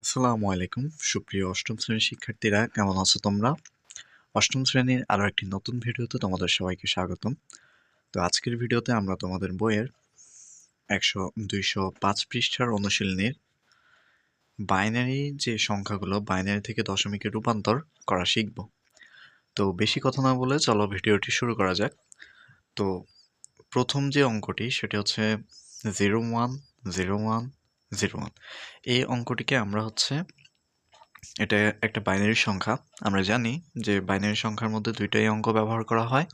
আসসালামু আলাইকুম সুপ্রিয় অষ্টম শ্রেণীর শিক্ষার্থীরা, কেমন আছো তোমরা? অষ্টম শ্রেণীর আরো একটি নতুন ভিডিওতে তোমাদের সবাইকে স্বাগতম। তো আজকের ভিডিওতে আমরা তোমাদের বইয়ের 205 পৃষ্ঠার অনুশীলনীর বাইনারি যে সংখ্যাগুলো বাইনারি থেকে দশমিকে রূপান্তর করা শিখব। তো বেশি কথা না বলে চলো ভিডিওটি শুরু করা যাক। তো প্রথম যে অঙ্কটি সেটি হচ্ছে 010101। এই অঙ্কটিকে আমরা এটা একটা বাইনারি সংখ্যা। আমরা জানি যে বাইনারি সংখ্যার মধ্যে দুইটাই অঙ্ক ব্যবহার করা হয়।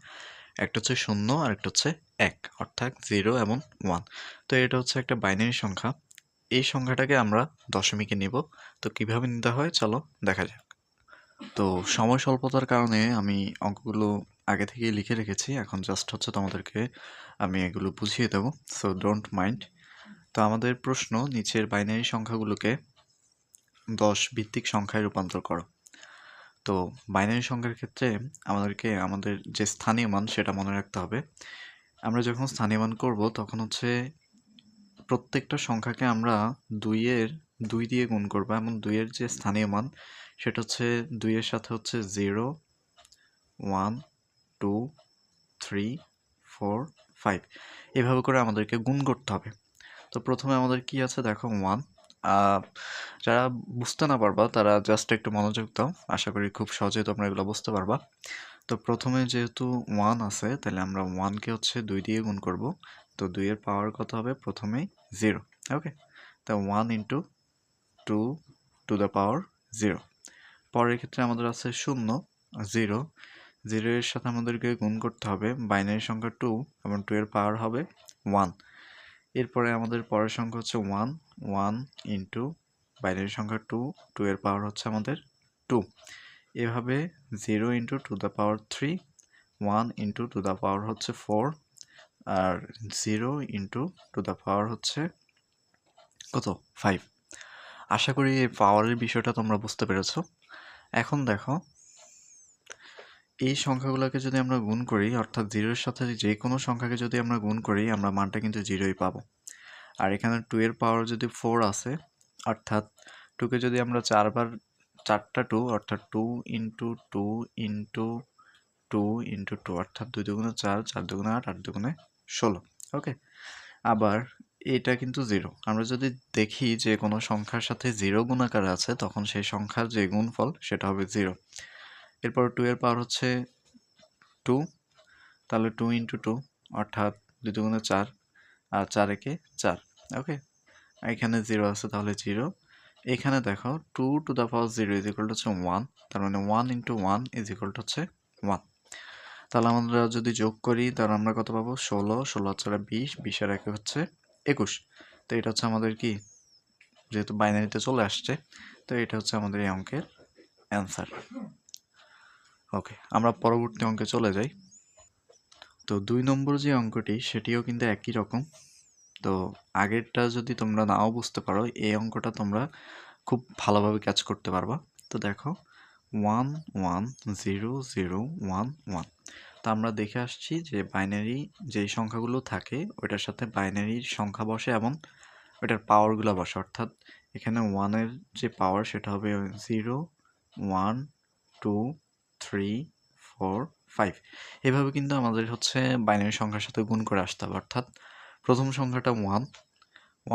একটা হচ্ছে 0 আর একটা হচ্ছে 1, অর্থাৎ 0 এবং 1। তো এটা হচ্ছে একটা বাইনারি সংখ্যা। এই সংখ্যাটাকে আমরা দশমিকে নিব। তো কিভাবে নিতে হয় চলো দেখা যাক। তো সময় স্বল্পতার কারণে আমি অঙ্কগুলো আগে থেকেই লিখে রেখেছি, এখন জাস্ট তোমাদেরকে আমি এগুলো বুঝিয়ে দেবো, সো ডোন্ট মাইন্ড। তো আমাদের প্রশ্ন, নিচের বাইনারি সংখ্যাগুলোকে 10 ভিত্তিক সংখ্যায় রূপান্তর করো। তো বাইনারি সংখ্যার ক্ষেত্রে আমাদেরকে আমাদের যে স্থানীয় মান সেটা মনে রাখতে হবে। আমরা যখন স্থানীয় মান করব তখন প্রত্যেকটা সংখ্যাকে আমরা 2 দিয়ে গুণ করব, এবং 2-এর যে স্থানীয় মান সেটা 2-এর সাথে 0, 1, 2, 3, 4, 5 এভাবে করে আমাদেরকে গুণ করতে হবে। তো প্রথমে আমাদের কি আছে দেখো 1। যারা বুঝতে না পারবা তারা জাস্ট একটু মনোযোগ দাও, আশা করি খুব সহজেই তোমরা এগুলো বুঝতে পারবা। তো প্রথমে যেহেতু 1 আছে, তাহলে আমরা 1-কে 2 দিয়ে গুণ করব। তো 2-এর পাওয়ার কত হবে? প্রথমেই 0। ওকে, তো 1 ইন্টু 2 টু দ্য পাওয়ার 0। পরের ক্ষেত্রে আমাদের আছে 0, 0। 0-এর সাথে আমাদেরকে গুণ করতে হবে বাইনারি সংখ্যা 2, এবং 2-এর পাওয়ার হবে 1। এরপরে আমাদের পরের সংখ্যা 1, 1 ইন্টু বাইনারি সংখ্যা 2, 2-এর পাওয়ার আমাদের 2। এভাবে 0 into two the power 3, 1 into two the power 4, আর 0 ইন্টু টু দ্য পাওয়ার কত? 5। আশা করি এই পাওয়ারের বিষয়টা তোমরা বুঝতে পেরেছো। এখন দেখো, এই সংখ্যাগুলোকে যদি আমরা গুণ করি, অর্থাৎ 0-এর সাথে যে কোনো সংখ্যাকে যদি আমরা গুণ করি, আমরা মানটা কিন্তু 0ই পাবো। আর এখানে 2-এর পাওয়ার যদি 4 আছে, অর্থাৎ 2-কে যদি আমরা 4টা 2, অর্থাৎ 2 ইন্টু 2 ইন্টু 2 ইন্টু 2, অর্থাৎ 2 দুগুণে 4, 4 দুগুণে 8, 8 দুগুণে 16। ওকে, আবার এটা কিন্তু 0। আমরা যদি দেখি যে কোনো সংখ্যার সাথে 0 গুণাকারে আছে, তখন সেই সংখ্যার যে গুণফল সেটা হবে 0। এরপর 2-এর পাওয়ার 2, তাহলে 2 ইন্টু 2, অর্থাৎ 2 দুগুণে 4, আর 4 একে 4। ওকে, এখানে 0 আছে, তাহলে 0। এখানে দেখো 2 two the power 0 is equal to 1, তার মানে 1 ইন্টু 1 ইজ ইকুয়াল টু 1। তাহলে আমরা যদি যোগ করি তাহলে আমরা কত পাবো? 16, 16 আর 20, 20 আর 1 21। তো এটা আমাদের কি, যেহেতু বাইনারিতে চলে আসছে, তো এটা আমাদের এই অঙ্কের অ্যান্সার। ওকে, আমরা পরবর্তী অঙ্কে চলে যাই। তো 2 নম্বর যে অঙ্কটি সেটিও কিন্তু একই রকম। তো আগেরটা যদি তোমরা নাও বুঝতে পারো, এই অঙ্কটা তোমরা খুব ভালোভাবে ক্যাচ করতে পারবা। তো দেখো 1 1 0 0 1 1। তো আমরা দেখে আসছি যে বাইনারি যেই সংখ্যাগুলো থাকে ওইটার সাথে বাইনারির সংখ্যা বসে এবং ওইটার পাওয়ারগুলো বসে, অর্থাৎ এখানে 1-এর যে পাওয়ার সেটা হবে 0, 1, 2, 3, 4, 5। এভাবে কিন্তু আমাদের বাইনারি সংখ্যার সাথে গুণ করে আসতে হবে। অর্থাৎ প্রথম সংখ্যাটা 1,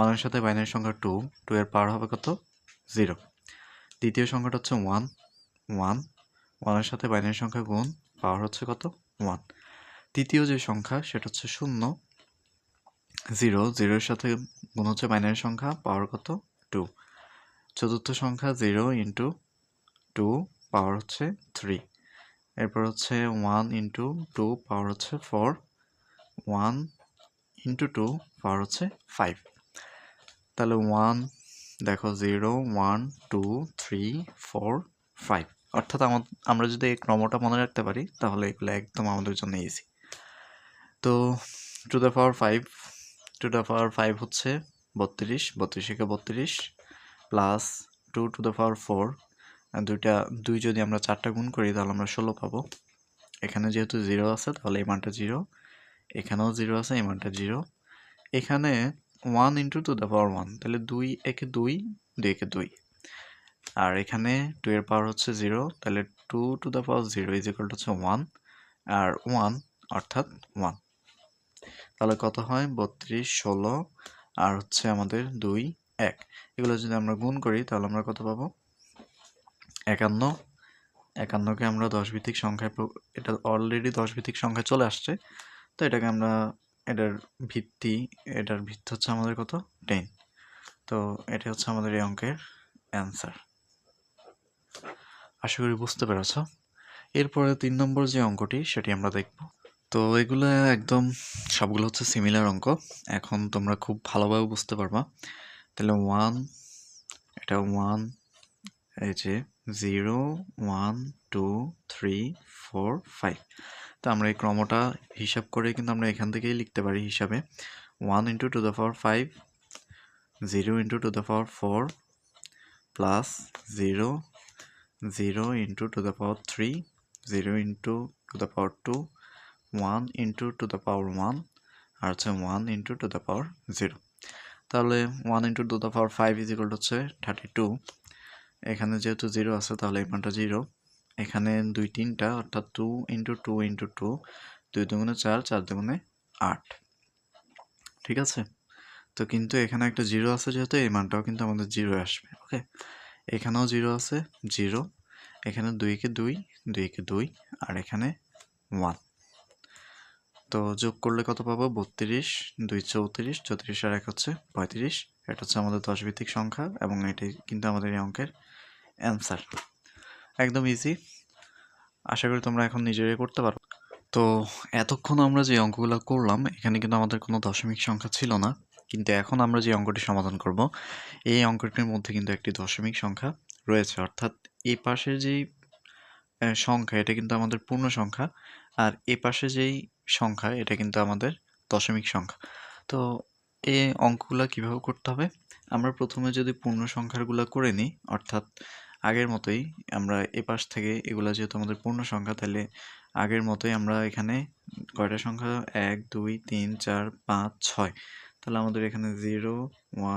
1-এর সাথে বাইনারি সংখ্যা 2, 2-এর পাওয়ার হবে কত? 0। দ্বিতীয় সংখ্যাটা 1, 1, 1-এর সাথে বাইনারি সংখ্যা গুণ, পাওয়ার কত? 1। তৃতীয় যে সংখ্যা সেটা 0, 0, 0-এর সাথে গুণ বাইনারি সংখ্যা, পাওয়ার কত? 2। চতুর্থ সংখ্যা 0 ইন্টু 2, পাওয়ার 3। এরপর 1 ইন্টু 2, পাওয়ার 4, 1 ইন্টু 2, পাওয়ার 5। তাহলে 1 দেখো 0, 1, 2, 3, 4, 5। অর্থাৎ আমরা যদি এই ক্রমটা মনে রাখতে পারি তাহলে এগুলো একদম আমাদের জন্য ইজি। তো two the power 5, two the power 5 32, 32 32, plus 2 two the power 4, দুই যদি আমরা 4টা গুণ করি তাহলে আমরা 16 পাবো। এখানে যেহেতু 0 আছে তাহলে এই মানটা 0, এখানেও 0 আছে, এই মানটা 0। এখানে 1 ইন্টু টু দ্য পাওয়ার 1, তাহলে 2 একে 2, 2 একে 2। আর এখানে 2 এর পাওয়ার হচ্ছে 0, তাহলে 2 two the power 0 is equal to হচ্ছে 1, আর 1 অর্থাৎ 1। তাহলে কত হয় 32, 16 আর হচ্ছে আমাদের 2, 1। এগুলো যদি আমরা গুণ করি তাহলে আমরা কত পাবো? 51। 51কে আমরা 10 ভিত্তিক সংখ্যায়, এটা অলরেডি 10 ভিত্তিক সংখ্যায় চলে আসছে, তো এটাকে আমরা এটার ভিত্তি হচ্ছে আমাদের কত? 10। তো এটা হচ্ছে আমাদের এই অঙ্কের অ্যান্সার। আশা করি বুঝতে পেরেছ। এরপরে 3 নম্বর যে অঙ্কটি সেটি আমরা দেখব। তো এগুলো একদম সবগুলো হচ্ছে সিমিলার অঙ্ক। এখন তোমরা খুব ভালোভাবে বুঝতে পারবা। তাহলে 1, এটা 1, এই যে 0, 1, 2, 3, 4, 5। তো আমরা এই ক্রমটা হিসাব করে কিন্তু আমরা এখান থেকেই লিখতে পারি হিসাবে 1 into two the power 5, 0 into two the power 4, plus 0, 0 into two the power 3, 0 into two the power 2, 1 into two the পাওয়ার 1, আর হচ্ছে 1 ইন্টু টু দ্য পাওয়ার 0। তাহলে 1 into two the power 5 is equal হচ্ছে 32। এখানে যেহেতু 0 আছে তাহলে এই মানটা 0। এখানে 2 3টা অর্থাৎ 2 ইন্টু 2 ইন্টু 2, 2 দুগুণে 4, 4 দুগুণে 8। ঠিক আছে? তো কিন্তু এখানে একটা 0 আছে যেহেতু এই মানটাও কিন্তু আমাদের 0 আসবে। ওকে, এখানেও 0 আছে, 0। এখানে 2 কে 2, 2 কে 2, আর এখানে 1। তো যোগ করলে কত পাবো? 32, 2 34, 34 আর 1 হচ্ছে 35। এটা হচ্ছে আমাদের 10 ভিত্তিক সংখ্যা এবং এটাই কিন্তু আমাদের এই অঙ্কের অ্যান্সার। একদম ইজি। আশা করি তোমরা এখন নিজেরাই করতে পারো। তো এতক্ষণ আমরা যে অঙ্কগুলো করলাম এখানে কিন্তু আমাদের কোনো দশমিক সংখ্যা ছিল না, কিন্তু এখন আমরা যে অঙ্কটি সমাধান করব এই অঙ্কটির মধ্যে কিন্তু একটি দশমিক সংখ্যা রয়েছে, অর্থাৎ এই পাশের যেই সংখ্যা এটা কিন্তু আমাদের পূর্ণ সংখ্যা, আর এ পাশে যেই সংখ্যা এটা কিন্তু আমাদের দশমিক সংখ্যা। তো এই অঙ্কগুলো কিভাবে করতে হবে? আমরা প্রথমে যদি পূর্ণ সংখ্যাগুলো করে নিই, অর্থাৎ আগের মতোই আমরা এ পাশ থেকে এগুলা যেহেতু আমাদের পূর্ণ সংখ্যা, তাহলে আগের মতোই আমরা এখানে কয়টা সংখ্যা? 1 2 3 4 5 6। তাহলে আমাদের এখানে 0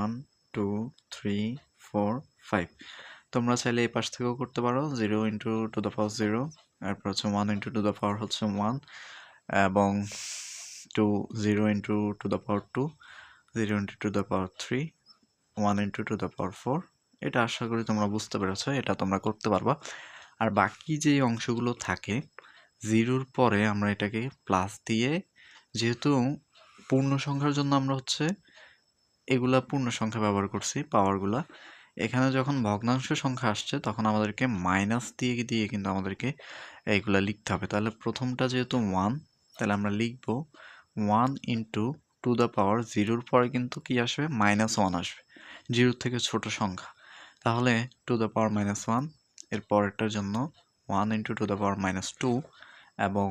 1 2 3 4 5। তোমরা চাইলে এই পাশ থেকেও করতে পারো, 0 ইন্টু টু দ্য পাওয়ার 0, তারপর হচ্ছে 1 ইন্টু টু দ্য পাওয়ার হচ্ছে 1, এবং 0 into two the power 2, 0 into two the power 3, 1 into two the power 4। এটা আশা করি তোমরা বুঝতে পেরেছো, এটা তোমরা করতে পারবা। আর বাকি যে অংশগুলো থাকে 0-র পরে আমরা এটাকে প্লাস দিয়ে, যেহেতু পূর্ণ সংখ্যার জন্য আমরা হচ্ছে এগুলা পূর্ণ সংখ্যা ব্যবহার করছি পাওয়ারগুলা, এখানে যখন ভগ্নাংশ সংখ্যা আসছে তখন আমাদেরকে মাইনাস দিয়ে দিয়ে কিন্তু আমাদেরকে এইগুলা লিখতে হবে। তাহলে প্রথমটা যেহেতু 1, তাহলে আমরা লিখব 1 ইন্টু টু দ্য পাওয়ার 0-র পরে কিন্তু কি আসবে? -1 আসবে, 0 থেকে ছোট সংখ্যা। তাহলে টু দ্য পাওয়ার -1, এর পরেরটার জন্য 1 ইন্টু টু দ্য পাওয়ার -2, এবং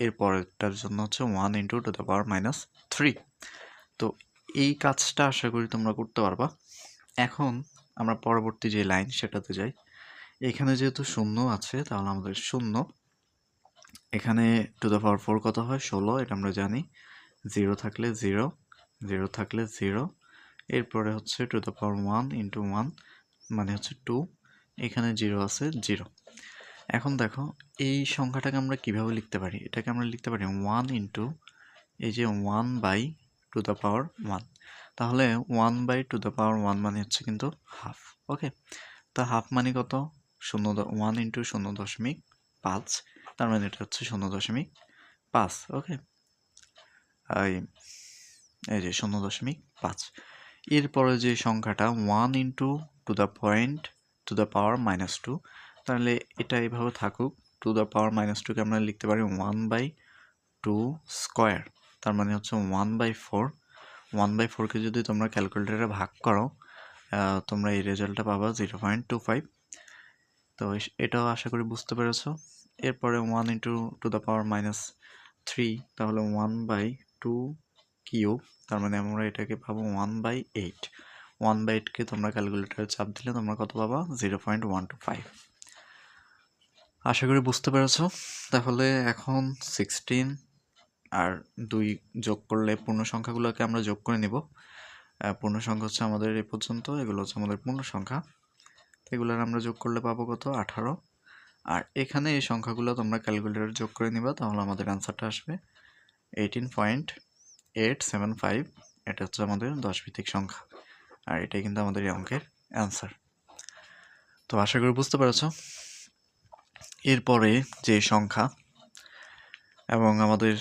এর পরেরটার জন্য হচ্ছে 1 ইন্টু টু দ্য পাওয়ার -3। তো এই কাজটা আশা করি তোমরা করতে পারবা। এখন আমরা পরবর্তী যে লাইন সেটাতে যাই। এখানে যেহেতু 0 আছে তাহলে আমাদের 0, এখানে টু দ্য পাওয়ার 4 কত হয়? 16, এটা আমরা জানি। 0 থাকলে 0, 0 থাকলে 0, এরপরে হচ্ছে টু দ্য পাওয়ার 1 ইন্টু 1 মানে হচ্ছে 2, এখানে 0 আছে, 0। এখন দেখো এই সংখ্যাটাকে আমরা কিভাবে লিখতে পারি? এটাকে আমরা লিখতে পারি 1 ইন্টু এই যে 1 বাই টু দ্য পাওয়ার 1। তাহলে 1 বাই টু দ্য পাওয়ার 1 মানে হচ্ছে কিন্তু হাফ। ওকে, তা হাফ মানে কত? 1 ইন্টু 0.5, তার মানে এটা হচ্ছে 0.5। ওকে, এই যে 0.5। এরপরে যে সংখ্যাটা 1 into two the point two the পাওয়ার -2, তাহলে এটা এইভাবে থাকুক। টু দ্য পাওয়ার -2কে আমরা লিখতে পারি 1 বাই 2 স্কোয়ার, তার মানে হচ্ছে 1/4। 1/4কে যদি তোমরা ক্যালকুলেটরে ভাগ করো তোমরা এই রেজাল্টটা পাবা 0.25। তো এটাও আশা করি বুঝতে পেরেছো। এরপরে 1 ইন্টু টু দ্য পাওয়ার -3, তাহলে 1/2 কিউব, তার মানে আমরা এটাকে পাবো 1/8। 1/8কে তোমরা ক্যালকুলেটরে চাপ দিলে তোমরা কত পাবা? 0.125। আশা করি বুঝতে পেরেছো। তাহলে এখন 16 আর 2 যোগ করলে পূর্ণ সংখ্যাগুলোকে আমরা যোগ করে নিব। পূর্ণ সংখ্যা হচ্ছে আমাদের এই পর্যন্ত, এগুলো হচ্ছে আমাদের পূর্ণ সংখ্যা। তো এগুলোর আমরা যোগ করলে পাবো কত 18। আর এখানে এই সংখ্যাগুলো তোমরা ক্যালকুলেটর যোগ করে নিবা, তাহলে আমাদের অ্যান্সারটা আসবে 18.875। এটা হচ্ছে আমাদের 10 ভিত্তিক সংখ্যা, আর এটাই কিন্তু আমাদের এই অঙ্কের অ্যান্সার। তো আশা করি বুঝতে পেরেছ। এরপরে যে সংখ্যা এবং আমাদের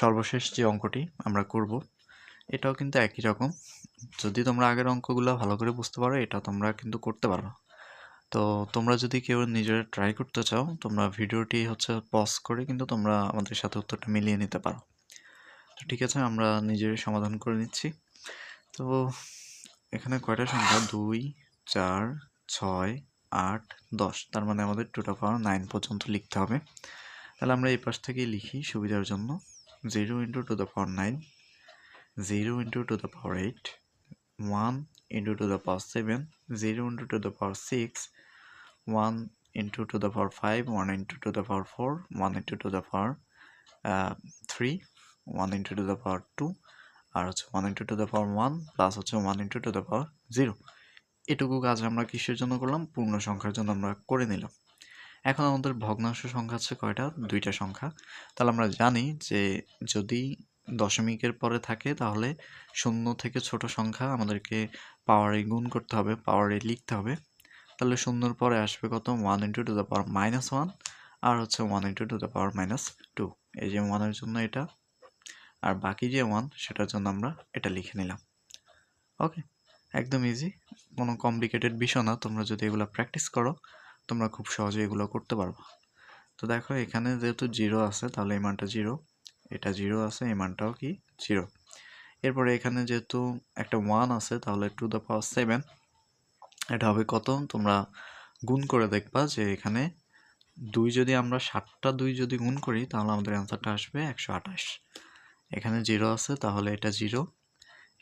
সর্বশেষ যে অঙ্কটি আমরা করব, এটাও কিন্তু একই রকম। যদি তোমরা আগের অঙ্কগুলো ভালো করে বুঝতে পারো, এটা তোমরা কিন্তু করতে পারো। তো তোমরা যদি কেউ নিজেরা ট্রাই করতে চাও, তোমরা ভিডিওটি হচ্ছে পজ করে কিন্তু তোমরা আমাদের সাথে উত্তরটা মিলিয়ে নিতে পারো। তো ঠিক আছে, আমরা নিজেরই সমাধান করে নিচ্ছি। তো এখানে কয়টা সংখ্যা 2, 4, 6, 8, 10, তার মানে আমাদের 2 টু পাওয়ার 9 পর্যন্ত লিখতে হবে। তাহলে আমরা এই পাশ থেকেই লিখি সুবিধার জন্য। 0 × 2 two the power 9, 0 × 2 to the power 8, 1 × 2 to the power 7, 0 × 2 to the power 6, 1 × 2 to the power 5, 1 × 2 to the power 4, 1 × 2 to the power 3, 1 × 2 to the power 2, আর হচ্ছে 1 × 2 to the power 1 প্লাস হচ্ছে 1 × 2 to the power 0। এটুকু কাজ আমরা কিসের জন্য করলাম? পূর্ণ সংখ্যার জন্য আমরা করে নিলাম। এখন আমাদের ভগ্নাংশ সংখ্যা হচ্ছে কয়টা? 2টা সংখ্যা। তাহলে আমরা জানি যে যদি দশমিকের পরে থাকে তাহলে 0 থেকে ছোট সংখ্যা আমাদেরকে পাওয়ারে গুণ করতে হবে, পাওয়ারে লিখতে হবে। তাহলে 0-র পরে আসবে কত? 1 × 2 to the power -1, আর হচ্ছে 1 × 2 to the power -2। এই যে 1-এর জন্য এটা, আর বাকি যে 1 সেটার জন্য আমরা এটা লিখে নিলাম। ওকে, একদম ইজি, কোনো কমপ্লিকেটেড বিষয় না। তোমরা যদি এগুলো প্র্যাকটিস করো, তোমরা খুব সহজে এগুলো করতে পারবে। তো দেখো এখানে যেহেতু 0 আছে, তাহলে এই মানটা 0, এটা 0 আছে, এই মানটাও কি 0। এরপরে এখানে যেহেতু একটা 1 আছে, তাহলে 2 the power 7, এটা হবে কত? তোমরা গুণ করে দেখবা যে এখানে 2 যদি আমরা 7টা 2 যদি গুণ করি, তাহলে আমাদের অ্যান্সারটা আসবে 128। এখানে 0 আছে, তাহলে এটা 0।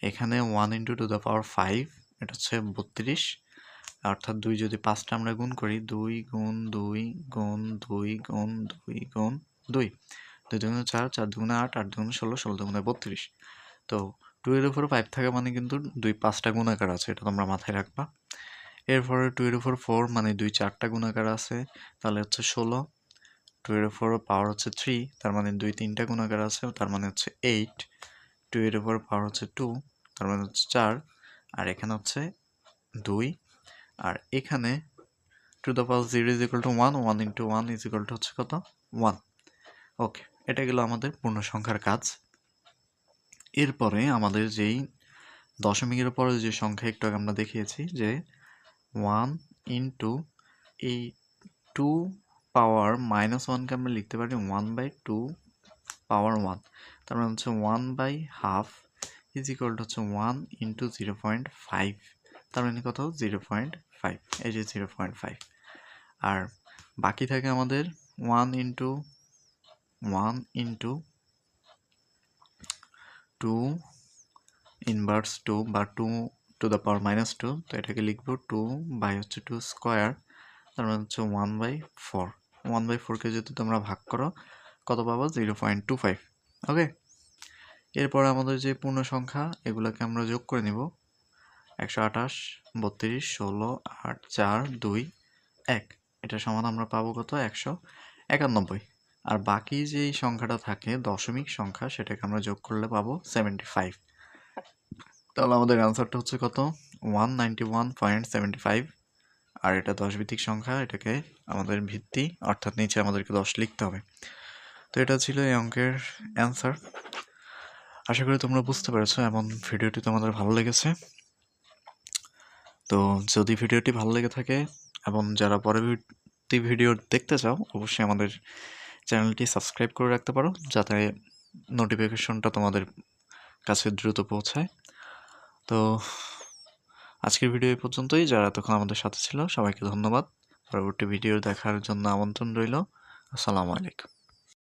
এখানে 1 × 2 the power 5, এটা হচ্ছে 32, অর্থাৎ 2 যদি 5টা আমরা গুণ করি, 2 গুণ 2 গুণ 2 গুণ 2 গুণ 2, 2 দুগুণে 4, 4 দুগুণে 8, 8 দুগুণে 16, 16 দুগুণে 32। তো 2 এর উপরে 5 থাকা মানে কিন্তু 2 5টা গুণাকার আছে, এটা তোমরা মাথায় রাখবা। এরপরে 2 এর উপর 4 মানে 2 4টা গুণাকার আছে, তাহলে হচ্ছে 16। 2 এর উপর পাওয়ার হচ্ছে 3, তার মানে 2 3টা গুণাকার আছে, তার মানে হচ্ছে 8। 2 এর উপর পাওয়ার হচ্ছে 2, তার মানে হচ্ছে 4, আর এখানে হচ্ছে 2, আর এখানে 2 the power 0 is equal to 1, 1 × 1 is equal to হচ্ছে কত? 1। ওকে, এটা গেল আমাদের পূর্ণ সংখ্যার কাজ। এরপরে আমাদের যেই দশমিকের পরে যে সংখ্যা একটু আগে আমরা দেখিয়েছি যে 1 × এই 2 পাওয়ার -1কে আমরা লিখতে পারি 1/2 পাওয়ার 1, তার মানে হচ্ছে 1/2 is equal to হচ্ছে 1 × 0.5, তার মানে কত? 0.5, এই যে 0.5। আর বাকি থাকে আমাদের 1 × 2 ইনভার্স 2 বা 2 to the power -2, তো এটাকে লিখবো 2/2 স্কোয়ার, তার মানে হচ্ছে 1/4। 1/4কে যদি তোমরা ভাগ করো, কত পাবো? 0.25। ওকে, এরপর আমাদের যে পূর্ণ সংখ্যা, এগুলোকে আমরা যোগ করে নিব। 128, 32, 16, 8, 4, 2, 1, এটা সমান আমরা পাবো কত? 191। আর বাকি যেই সংখ্যাটা থাকে দশমিক সংখ্যা, সেটাকে আমরা যোগ করলে পাবো 75। তাহলে আমাদের অ্যান্সারটা হচ্ছে কত? 191.75। আর এটা 10 ভিত্তিক সংখ্যা, এটাকে আমাদের ভিত্তি অর্থাৎ নিচে আমাদেরকে 10 লিখতে হবে। তো এটা ছিল এই অঙ্কের অ্যান্সার। আশা করি তোমরা বুঝতে পেরেছো এবং ভিডিওটি তোমাদের ভালো লেগেছে। তো যদি ভিডিওটি ভালো লেগে থাকে এবং যারা পরবর্তী ভিডিও দেখতে চাও, অবশ্যই আমাদের চ্যানেলটি সাবস্ক্রাইব করে রাখতে পারো, যাতে নোটিফিকেশনটা তোমাদের কাছে দ্রুত পৌঁছায়। তো আজকের ভিডিও এই পর্যন্তই। যারা এতক্ষণ আমাদের সাথে ছিল, সবাইকে ধন্যবাদ। পরবর্তী ভিডিও দেখার জন্য আমন্ত্রণ রইল। আসসালামু আলাইকুম।